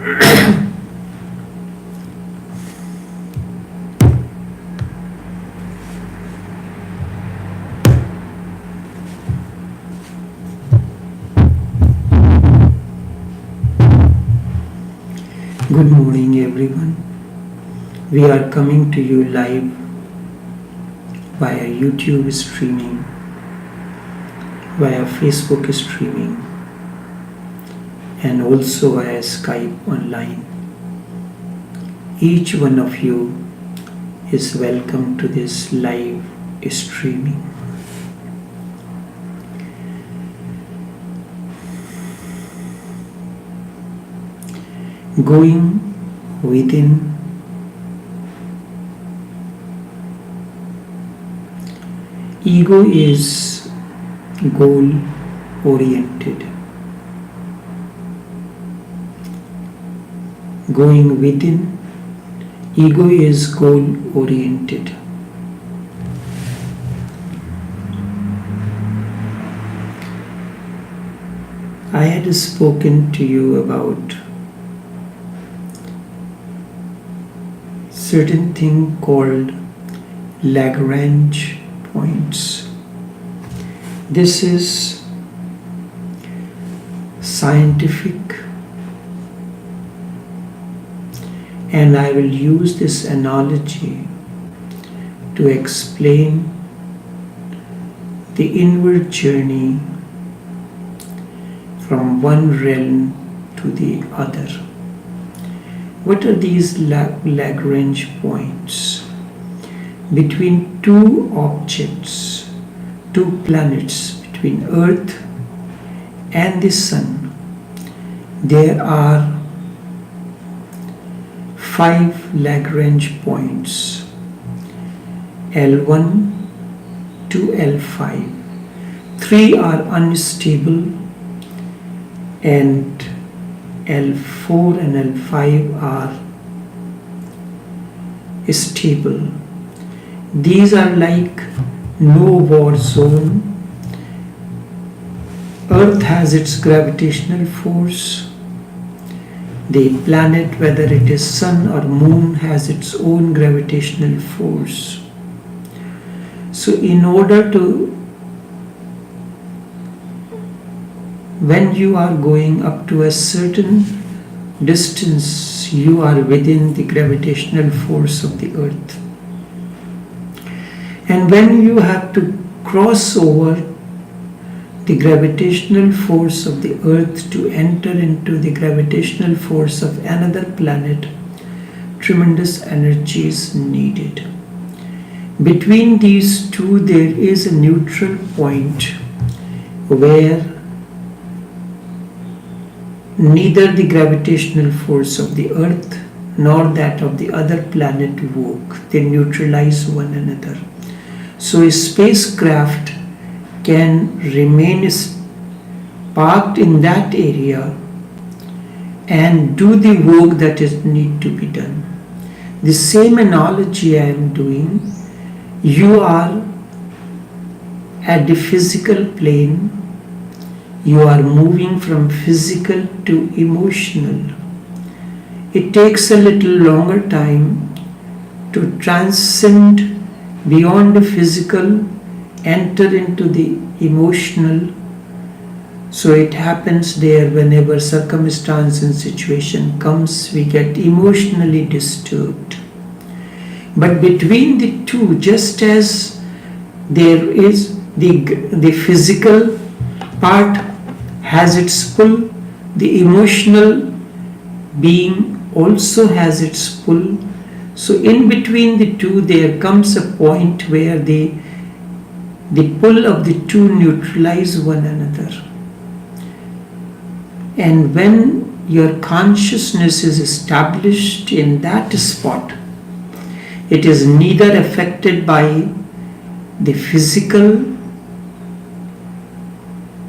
Good morning, everyone. We are coming to you live via YouTube streaming, via Facebook streaming, and also via Skype online. Each one of you is welcome to this live streaming. Going within, ego is goal oriented. Going within, ego is goal oriented. I had spoken to you about certain thing called Lagrange points. This is scientific, and I will use this analogy to explain the inward journey from one realm to the other. What are these Lagrange points? Between two objects, two planets, between Earth and the Sun, there are 5 Lagrange points, L1 to L5. 3 are unstable, and L4 and L5 are stable. These are like no war zone. Earth has its gravitational force. The planet, whether it is Sun or Moon, has its own gravitational force. So in order to, when you are going up to a certain distance, you are within the gravitational force of the Earth. And when you have to cross over the gravitational force of the Earth to enter into the gravitational force of another planet, tremendous energy is needed. Between these two, there is a neutral point where neither the gravitational force of the Earth nor that of the other planet work. They neutralize one another. So a spacecraft can remain parked in that area and do the work that is need to be done. The same analogy I am doing, you are at the physical plane, you are moving from physical to emotional. It takes a little longer time to transcend beyond the physical, enter into the emotional. So it happens there whenever circumstance and situation comes, we get emotionally disturbed. But between the two, just as there is the physical part has its pull, the emotional being also has its pull. So in between the two, there comes a point where the pull of the two neutralize one another. And when your consciousness is established in that spot, it is neither affected by the physical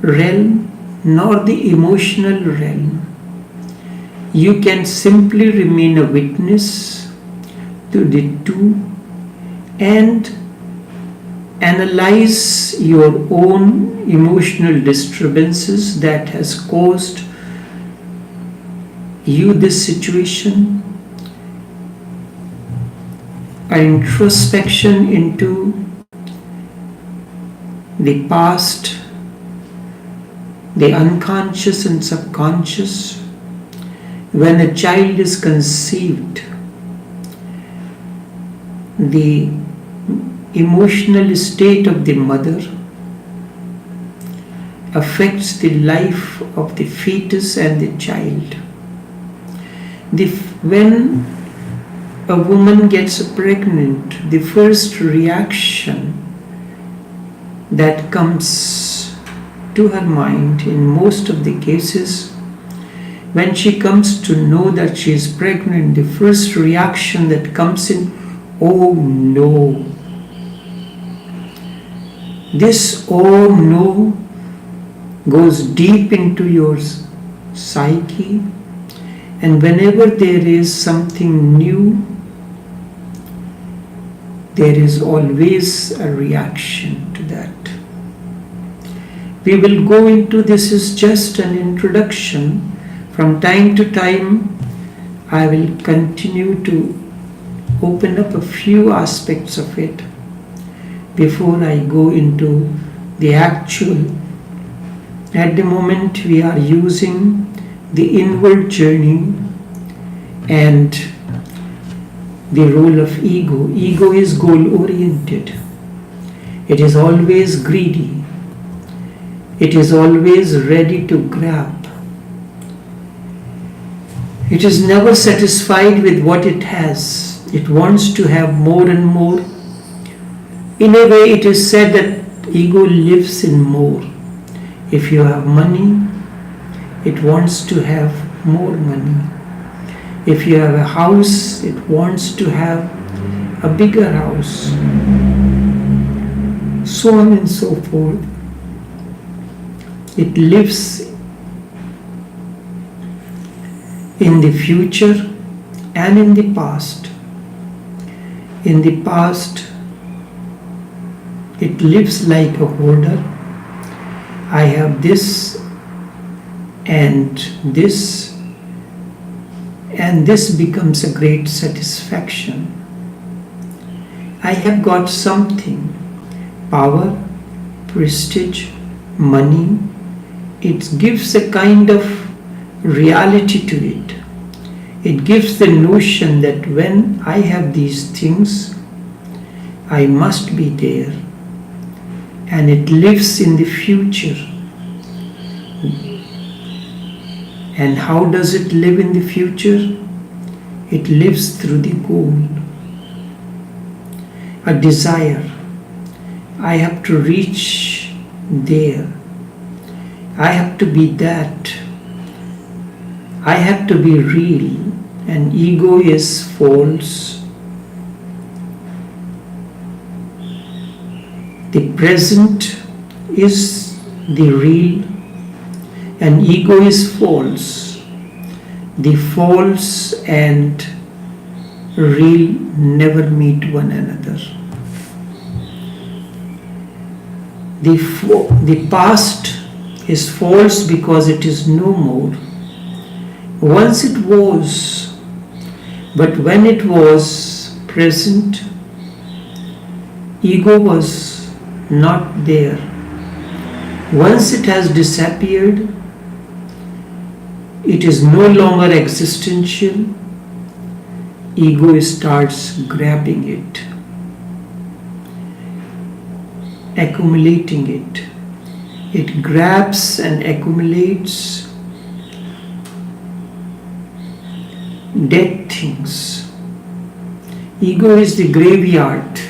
realm nor the emotional realm. You can simply remain a witness to the two and analyze your own emotional disturbances that has caused you this situation, an introspection into the past, the unconscious and subconscious. When a child is conceived, the emotional state of the mother affects the life of the fetus and the child. When a woman gets pregnant, the first reaction that comes to her mind in most of the cases, when she comes to know that she is pregnant, the first reaction that comes in, oh no. This oh no goes deep into your psyche, and whenever there is something new, there is always a reaction to that. We will go into this is just an introduction. From time to time, I will continue to open up a few aspects of it before I go into the actual. At the moment, we are using the inward journey and the role of ego. Ego is goal-oriented. It is always greedy. It is always ready to grab. It is never satisfied with what it has. It wants to have more and more. In a way, it is said that ego lives in more. If you have money, it wants to have more money. If you have a house, it wants to have a bigger house. So on and so forth. It lives in the future and in the past. In the past, it lives like a hoarder. I have this and this, and this becomes a great satisfaction. I have got something, power, prestige, money. It gives a kind of reality to it. It gives the notion that when I have these things, I must be there. And it lives in the future. And how does it live in the future? It lives through the goal. A desire. I have to reach there. I have to be that. I have to be real. And ego is false. The present is the real, and ego is false. The false and real never meet one another. The past is false because it is no more. Once it was, but when it was present, ego was not there. Once it has disappeared, it is no longer existential. Ego starts grabbing it, accumulating it. It grabs and accumulates dead things. Ego is the graveyard,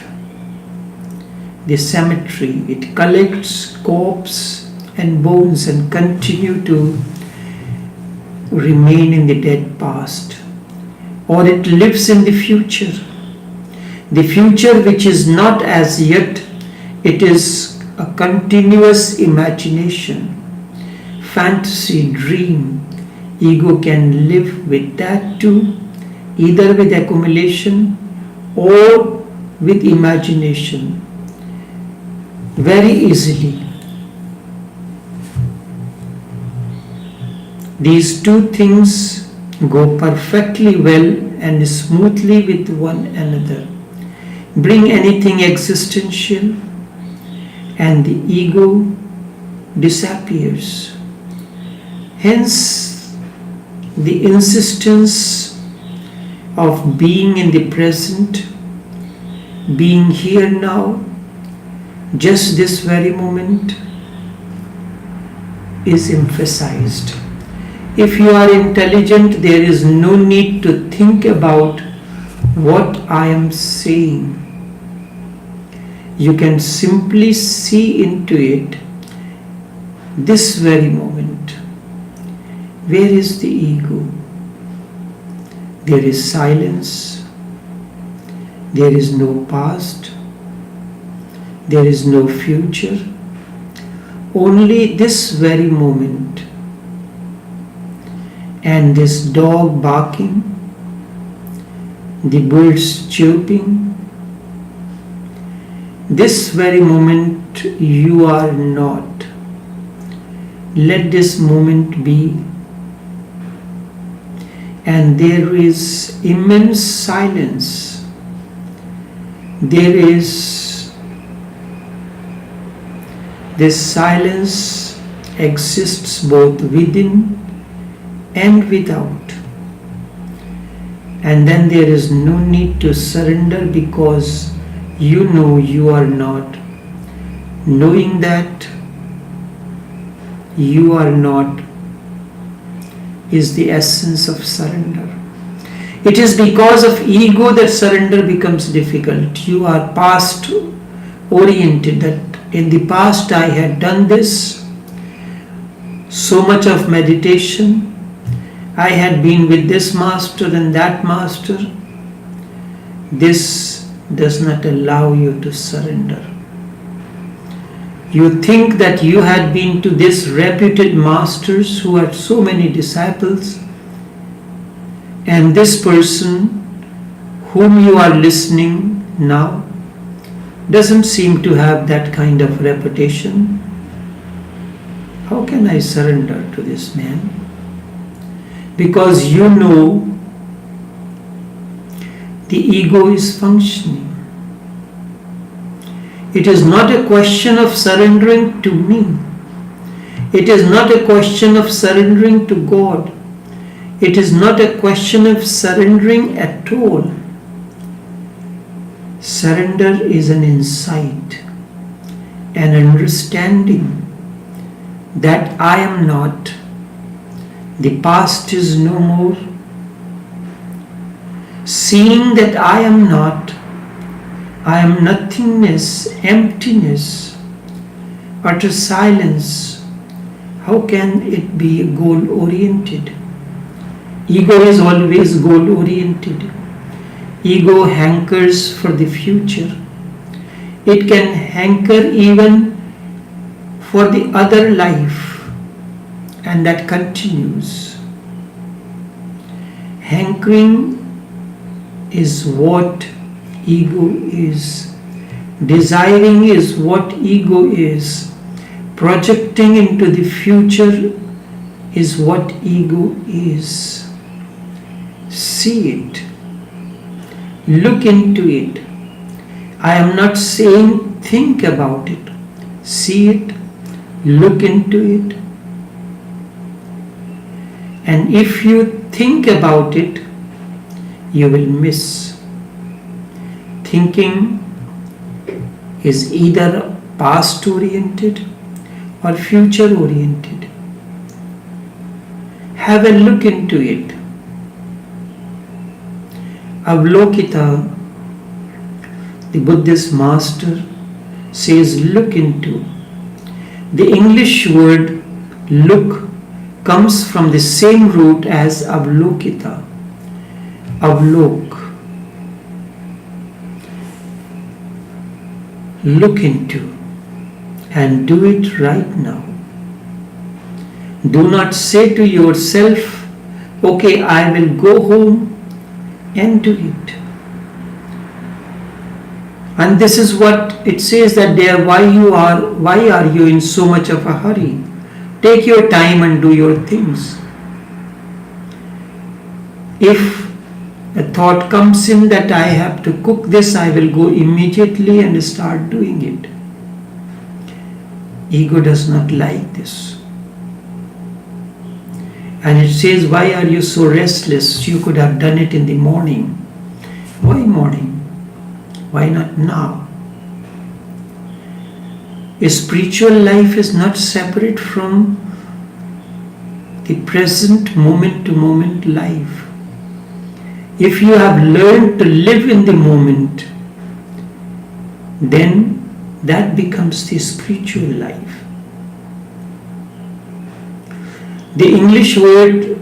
the cemetery. It collects corpses and bones and continue to remain in the dead past. Or it lives in the future. The future which is not as yet, it is a continuous imagination, fantasy, dream. Ego can live with that too, either with accumulation or with imagination, very easily. These two things go perfectly well and smoothly with one another. Bring anything existential and the ego disappears. Hence, the insistence of being in the present, being here now, just this very moment, is emphasized. If you are intelligent, there is no need to think about what I am saying. You can simply see into it this very moment. Where is the ego? There is silence. There is no past. There is no future. Only this very moment. And this dog barking, the birds chirping. This very moment you are not. Let this moment be. And there is immense silence. There is this silence exists both within and without. And then there is no need to surrender because you know you are not. Knowing that you are not is the essence of surrender. It is because of ego that surrender becomes difficult. You are past oriented, that in the past I had done this, so much of meditation, I had been with this master and that master. This does not allow you to surrender. You think that you had been to this reputed masters who had so many disciples, and this person whom you are listening now doesn't seem to have that kind of reputation. How can I surrender to this man? Because you know the ego is functioning. It is not a question of surrendering to me. It is not a question of surrendering to God. It is not a question of surrendering at all. Surrender is an insight, an understanding that I am not. The past is no more. Seeing that I am not, I am nothingness, emptiness, utter silence. How can it be goal-oriented? Ego is always goal-oriented. Ego hankers for the future. It can hanker even for the other life, and that continues. Hankering is what ego is. Desiring is what ego is. Projecting into the future is what ego is. See it. Look into it. I am not saying think about it. See it. Look into it. And if you think about it, you will miss. Thinking is either past oriented or future oriented. Have a look into it. Avalokita, the Buddhist master, says look into. The English word look comes from the same root as avalokita. Avalok. Look into and do it right now. Do not say to yourself, okay, I will go home and do it. And this is what it says that there, why are you in so much of a hurry? Take your time and do your things. If a thought comes in that I have to cook this, I will go immediately and start doing it. Ego does not like this. And it says, why are you so restless? You could have done it in the morning. Why morning? Why not now? A spiritual life is not separate from the present moment to moment life. If you have learned to live in the moment, then that becomes the spiritual life. The English word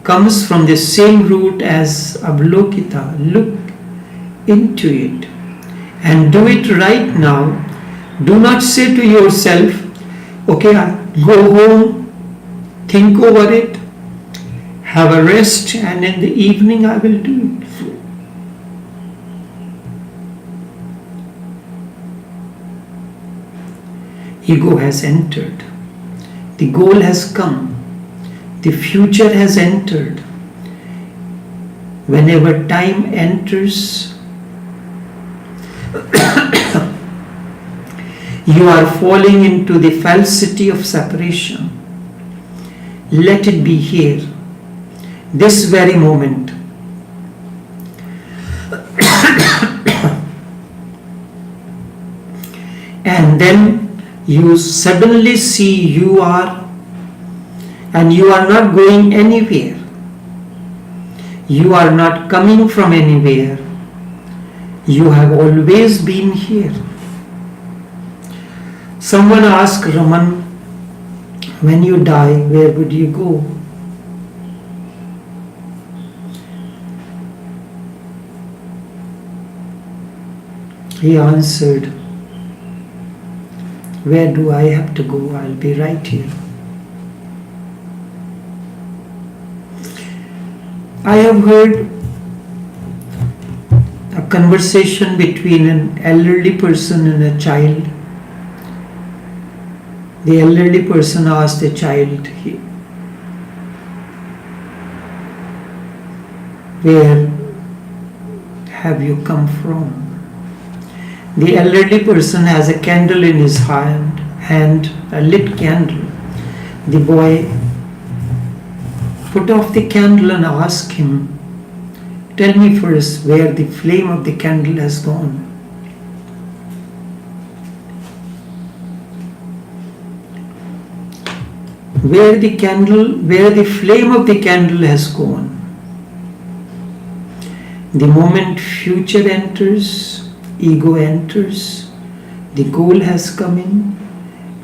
comes from the same root as avalokita, look into it and do it right now. Do not say to yourself, okay, I'll go home, think over it, have a rest, and in the evening I will do it. Ego has entered. The goal has come. The future has entered. Whenever time enters, you are falling into the falsity of separation. Let it be here, this very moment. And then you suddenly see you are, and you are not going anywhere. You are not coming from anywhere. You have always been here. Someone asked Raman, when you die, where would you go? He answered, where do I have to go? I'll be right here. I have heard a conversation between an elderly person and a child. The elderly person asked the child, where have you come from? The elderly person has a candle in his hand, a lit candle. The boy put off the candle and asked him, tell me first where the flame of the candle has gone. Where the flame of the candle has gone. The moment future enters, ego enters, the goal has come in.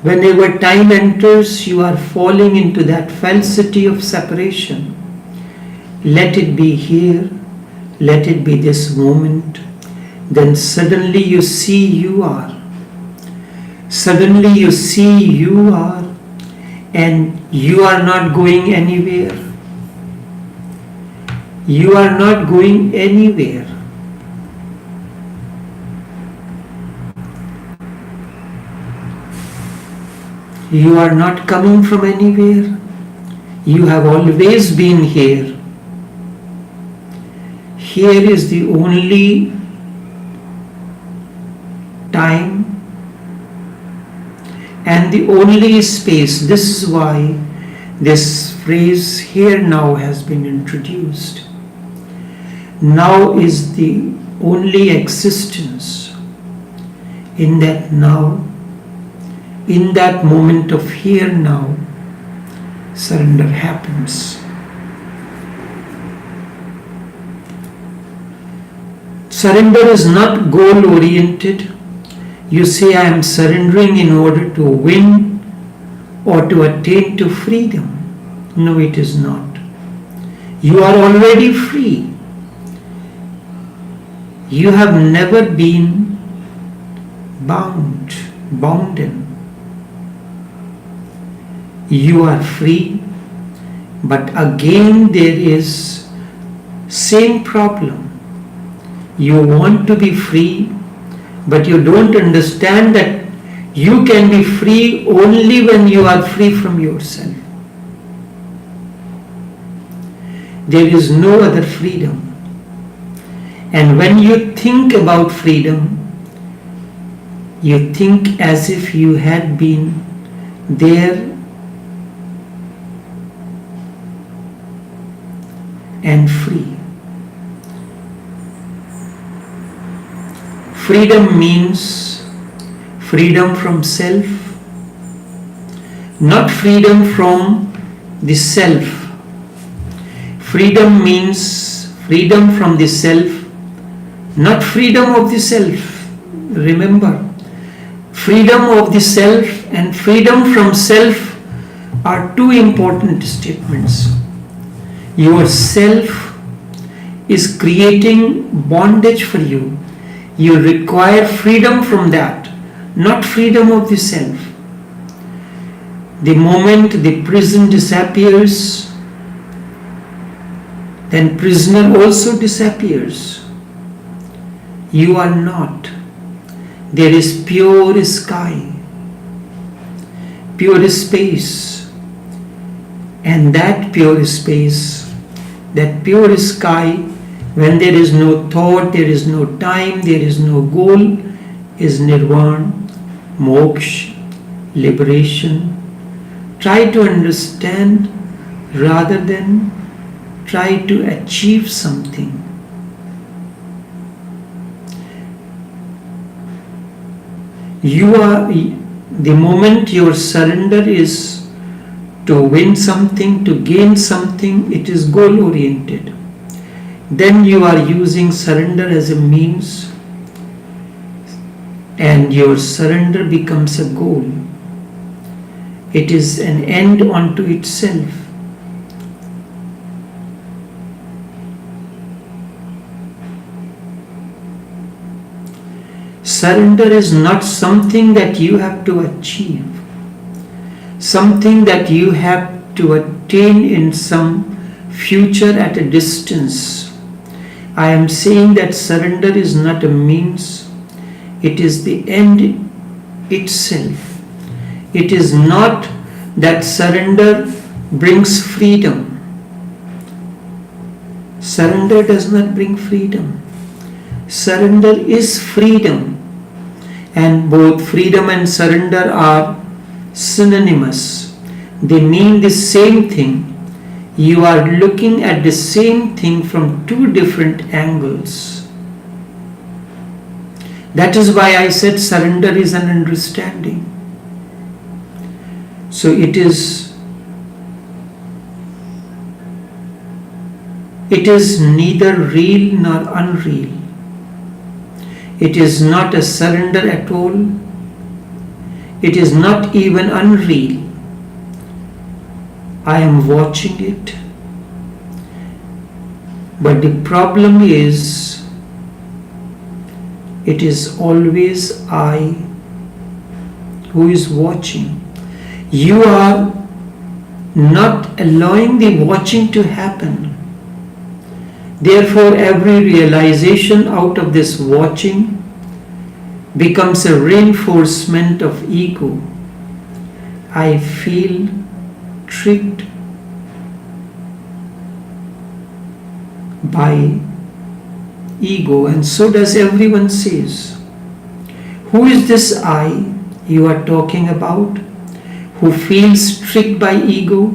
Whenever time enters, you are falling into that falsity of separation. Let it be here, let it be this moment. Then suddenly you see you are. Suddenly you see you are, and you are not going anywhere. You are not going anywhere. You are not coming from anywhere. You have always been here. Here is the only time and the only space. This is why this phrase here now has been introduced. Now is the only existence. In that now, in that moment of here now, surrender happens. Surrender is not goal oriented. You say, I am surrendering in order to win or to attain to freedom. No, it is not. You are already free. You have never been bounden. You are free, but again there is same problem. You want to be free, but you don't understand that you can be free only when you are free from yourself. There is no other freedom. And when you think about freedom, you think as if you had been there and free. Freedom means freedom from self, not freedom from the self. Freedom means freedom from the self, not freedom of the self. Remember, freedom of the self and freedom from self are two important statements. Your self is creating bondage for you. You require freedom from that, not freedom of the self. The moment the prison disappears, then prisoner also disappears. You are not. There is pure sky, pure space, and that pure space, that pure sky, when there is no thought, there is no time, there is no goal, is nirvana, moksha, liberation. Try to understand rather than try to achieve something. The moment your surrender is to win something, to gain something, it is goal oriented. Then you are using surrender as a means, and your surrender becomes a goal. It is an end unto itself. Surrender is not something that you have to achieve, something that you have to attain in some future at a distance. I am saying that surrender is not a means, it is the end itself. It is not that surrender brings freedom. Surrender does not bring freedom. Surrender is freedom. And both freedom and surrender are synonymous. They mean the same thing. You are looking at the same thing from two different angles. That is why I said surrender is an understanding. So it is neither real nor unreal. It is not a surrender at all. It is not even unreal. I am watching it. But the problem is, it is always I who is watching. You are not allowing the watching to happen. Therefore, every realization out of this watching becomes a reinforcement of ego. I feel tricked by ego, and so does everyone says. Who is this I you are talking about, who feels tricked by ego?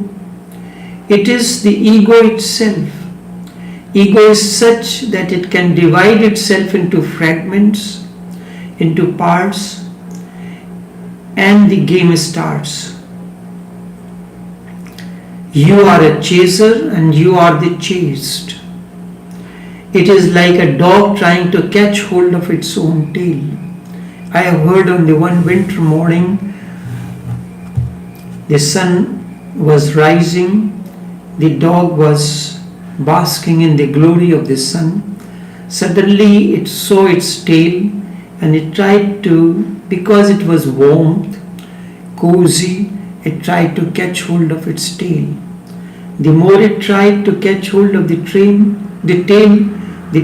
It is the ego itself. Ego is such that it can divide itself into fragments, into parts, and the game starts. You are a chaser and you are the chased. It is like a dog trying to catch hold of its own tail. I have heard on the one winter morning, the sun was rising, the dog was basking in the glory of the sun. Suddenly it saw its tail and it tried to, because it was warm, cozy, it tried to catch hold of its tail. The more it tried to catch hold of the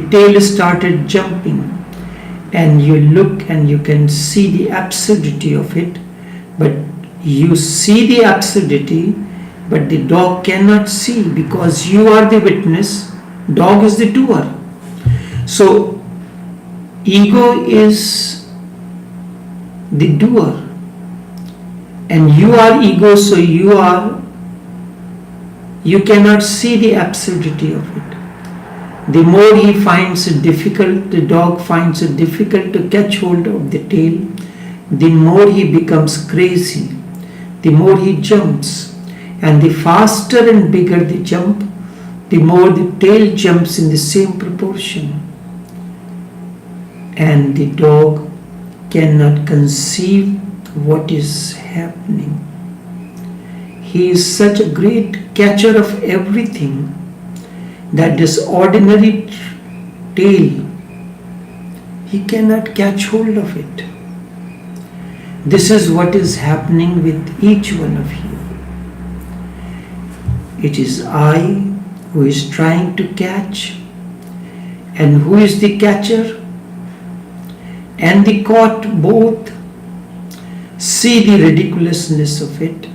tail started jumping, and you look and you can see the absurdity of it. But you see the absurdity, but the dog cannot see because you are the witness, dog is the doer. So ego is the doer and you are ego, so you cannot see the absurdity of it. The more he finds it difficult, the dog finds it difficult to catch hold of the tail, the more he becomes crazy, the more he jumps, and the faster and bigger the jump, the more the tail jumps in the same proportion. And the dog cannot conceive what is happening. He is such a great catcher of everything that this ordinary tail, he cannot catch hold of it. This is what is happening with each one of you. It is I who is trying to catch, and who is the catcher and the caught both see the ridiculousness of it.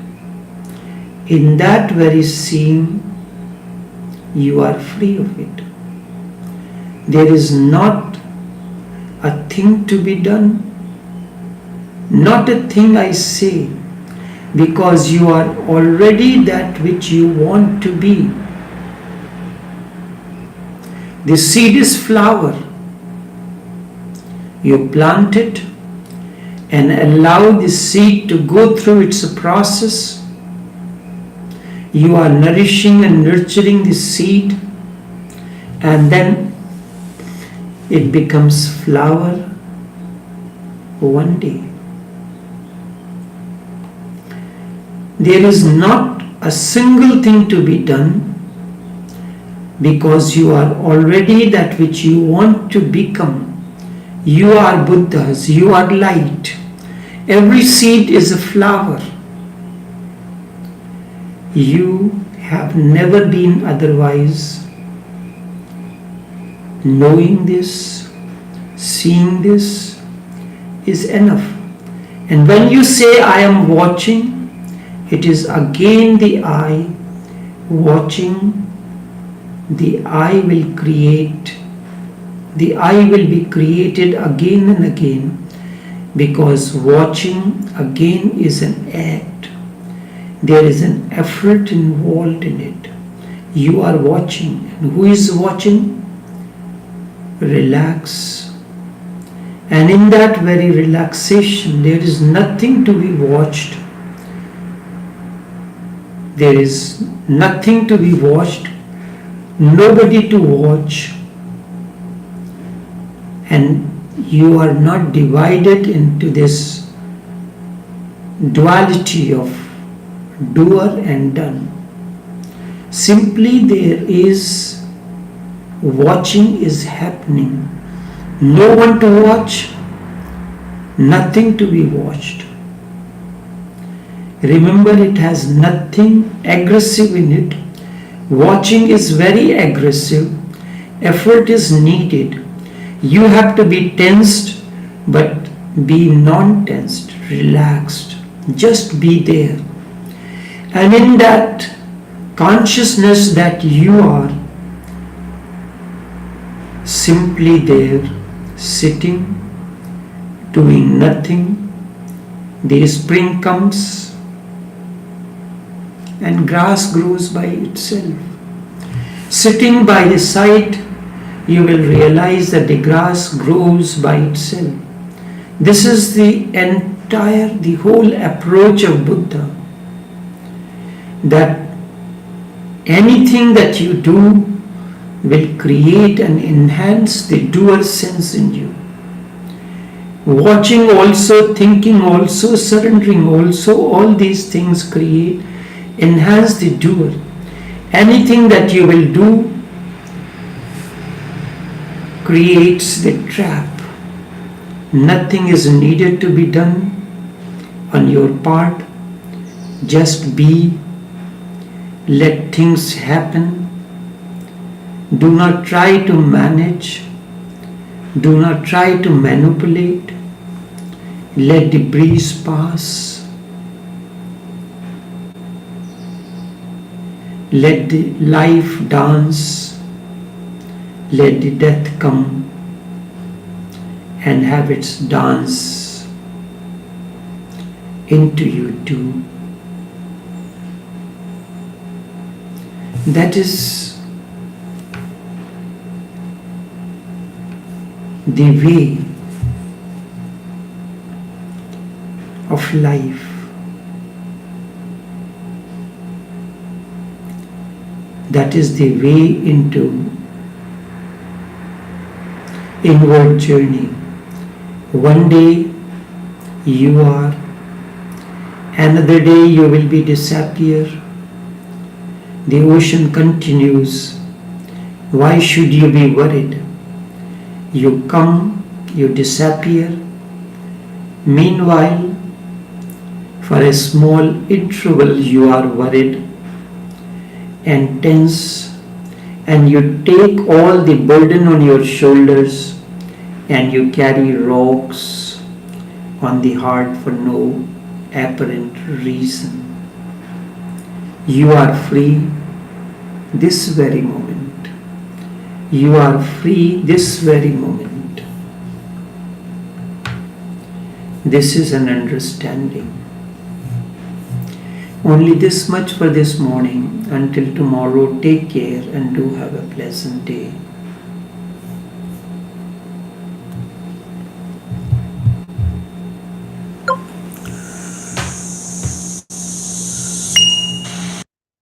In that very seeing, you are free of it. There is not a thing to be done, not a thing I say, because you are already that which you want to be. The seed is flower. You plant it and allow the seed to go through its process. You are nourishing and nurturing the seed, and then it becomes flower one day. There is not a single thing to be done because you are already that which you want to become. You are Buddhas, you are light. Every seed is a flower. You have never been otherwise. Knowing this, seeing this is enough. And when you say I am watching, it is again the I watching. The I will create. The I will be created again and again, because watching again is an act. There is an effort involved in it. You are watching. And who is watching? Relax. And in that very relaxation, there is nothing to be watched. There is nothing to be watched, nobody to watch, and you are not divided into this duality of doer and done. Simply there is watching is happening. No one to watch, nothing to be watched. Remember, it has nothing aggressive in it. Watching is very aggressive. Effort is needed. You have to be tensed, but be non-tensed, relaxed. Just be there. And in that consciousness that you are simply there, sitting, doing nothing, the spring comes and grass grows by itself. Sitting by the side, you will realize that the grass grows by itself. This is the whole approach of Buddha. That anything that you do will create and enhance the doer sense in you. Watching also, thinking also, surrendering also, all these things enhance the doer. Anything that you will do creates the trap. Nothing is needed to be done on your part. Just be. Let things happen. Do not try to manage. Do not try to manipulate. Let the breeze pass. Let the life dance, let the death come and have its dance into you too. That is the way of life. That is the way into inward journey. One day you are, another day you will be disappear. The ocean continues. Why should you be worried? You come, you disappear. Meanwhile, for a small interval you are worried and tense, and you take all the burden on your shoulders and you carry rocks on the heart for no apparent reason. You are free this very moment. You are free this very moment. This is an understanding. Only this much for this morning. Until tomorrow, take care and do have a pleasant day.